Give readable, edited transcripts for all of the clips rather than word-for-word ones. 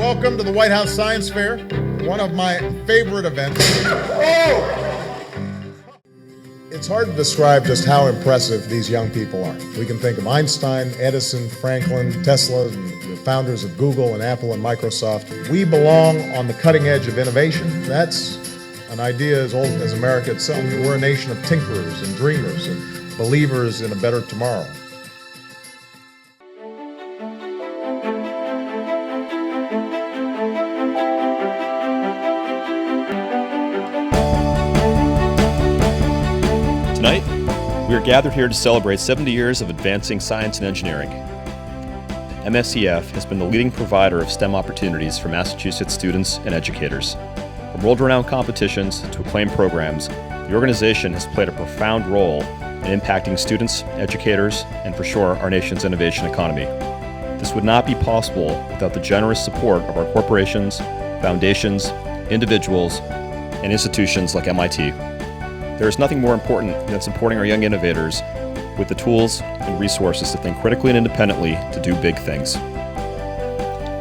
Welcome to the White House Science Fair, one of my favorite events. Oh! It's hard to describe just how impressive these young people are. We can think of Einstein, Edison, Franklin, Tesla, the founders of Google and Apple and Microsoft. We belong on the cutting edge of innovation. That's an idea as old as America itself. We're a nation of tinkerers and dreamers and believers in a better tomorrow. Tonight, we are gathered here to celebrate 70 years of advancing science and engineering. MSEF has been the leading provider of STEM opportunities for Massachusetts students and educators. From world-renowned competitions to acclaimed programs, the organization has played a profound role in impacting students, educators, and for sure, our nation's innovation economy. This would not be possible without the generous support of our corporations, foundations, individuals, and institutions like MIT. There is nothing more important than supporting our young innovators with the tools and resources to think critically and independently to do big things.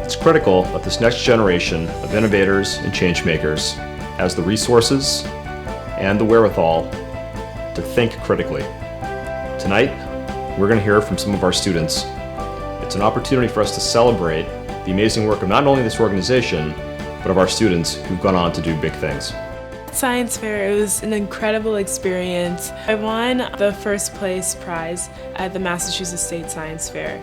It's critical that this next generation of innovators and change makers has the resources and the wherewithal to think critically. Tonight, we're going to hear from some of our students. It's an opportunity for us to celebrate the amazing work of not only this organization, but of our students who've gone on to do big things. Science fair, it was an incredible experience. I won the first place prize at the Massachusetts State Science Fair.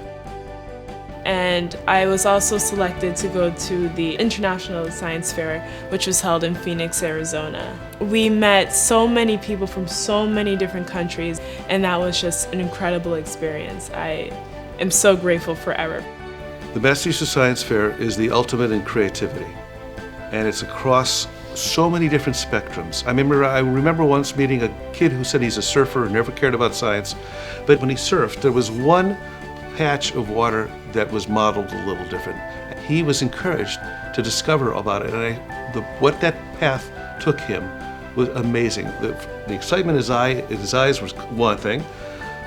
And I was also selected to go to the International Science Fair, which was held in Phoenix, Arizona. We met so many people from so many different countries, and that was just an incredible experience. I am so grateful forever. The Massachusetts Science Fair is the ultimate in creativity, and it's across so many different spectrums. I remember once meeting a kid who said he's a surfer and never cared about science, but when he surfed, there was one patch of water that was modeled a little different. He was encouraged to discover about it, and what that path took him was amazing. The excitement in his eyes was one thing,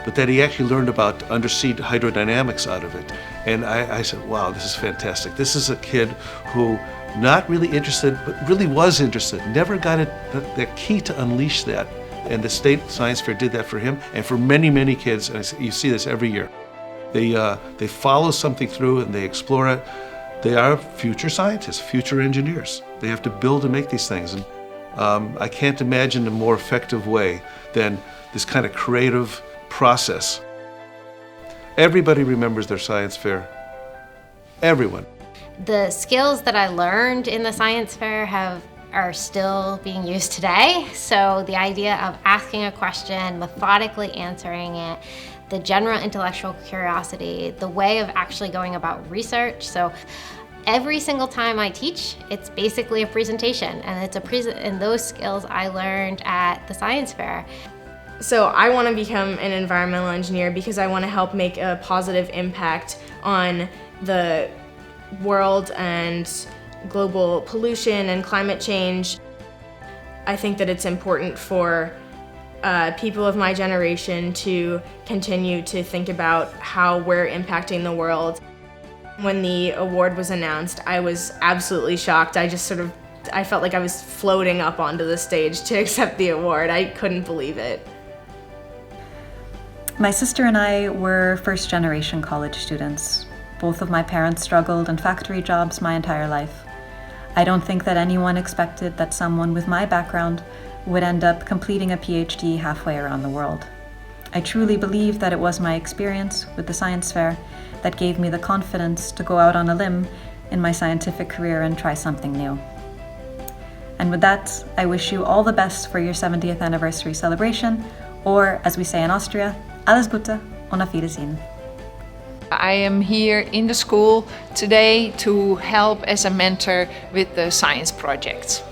but that he actually learned about undersea hydrodynamics out of it. And I said, wow, this is fantastic. This is a kid who not really interested, but really was interested. Never got that key to unleash that. And the State Science Fair did that for him and for many, many kids. And you see this every year. They follow something through and they explore it. They are future scientists, future engineers. They have to build and make these things. And I can't imagine a more effective way than this kind of creative process. Everybody remembers their science fair. Everyone. The skills that I learned in the science fair are still being used today. So the idea of asking a question, methodically answering it, the general intellectual curiosity, the way of actually going about research. So every single time I teach, it's basically a presentation, and and those skills I learned at the science fair. So I want to become an environmental engineer because I want to help make a positive impact on the world and global pollution and climate change. I think that it's important for people of my generation to continue to think about how we're impacting the world. When the award was announced, I was absolutely shocked. I felt like I was floating up onto the stage to accept the award. I couldn't believe it. My sister and I were first-generation college students. Both of my parents struggled in factory jobs my entire life. I don't think that anyone expected that someone with my background would end up completing a PhD halfway around the world. I truly believe that it was my experience with the science fair that gave me the confidence to go out on a limb in my scientific career and try something new. And with that, I wish you all the best for your 70th anniversary celebration, or as we say in Austria, alles Gute und auf Wiedersehen. I am here in the school today to help as a mentor with the science projects.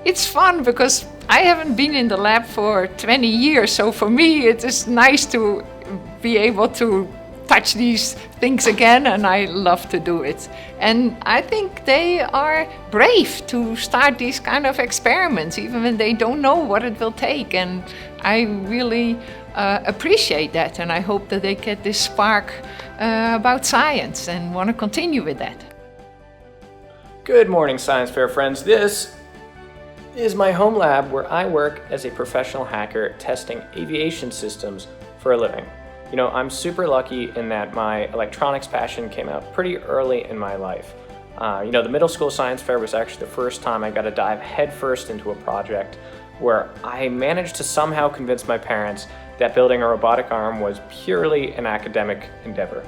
It's fun because I haven't been in the lab for 20 years, so for me it is nice to be able to touch these things again, and I love to do it. And I think they are brave to start these kind of experiments, even when they don't know what it will take. And I really appreciate that, and I hope that they get this spark about science and want to continue with that. Good morning, Science Fair friends. This is my home lab where I work as a professional hacker testing aviation systems for a living. You know, I'm super lucky in that my electronics passion came out pretty early in my life. The middle school science fair was actually the first time I got to dive headfirst into a project where I managed to somehow convince my parents that building a robotic arm was purely an academic endeavor.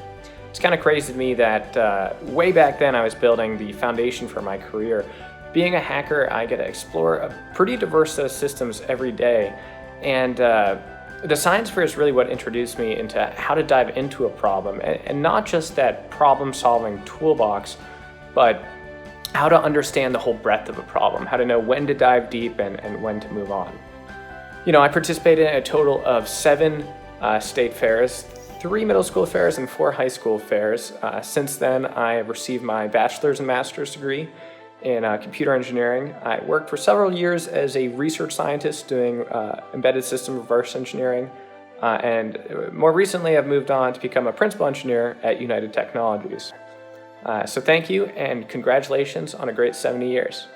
It's kind of crazy to me that way back then I was building the foundation for my career. Being a hacker, I get to explore a pretty diverse set of systems every day, and the science fair is really what introduced me into how to dive into a problem, and not just that problem-solving toolbox, but how to understand the whole breadth of a problem, how to know when to dive deep and when to move on. You know, I participated in a total of 7 state fairs, 3 middle school fairs, and 4 high school fairs. Since then, I have received my bachelor's and master's degree in computer engineering. I worked for several years as a research scientist doing embedded system reverse engineering. And more recently, I've moved on to become a principal engineer at United Technologies. So thank you and congratulations on a great 70 years.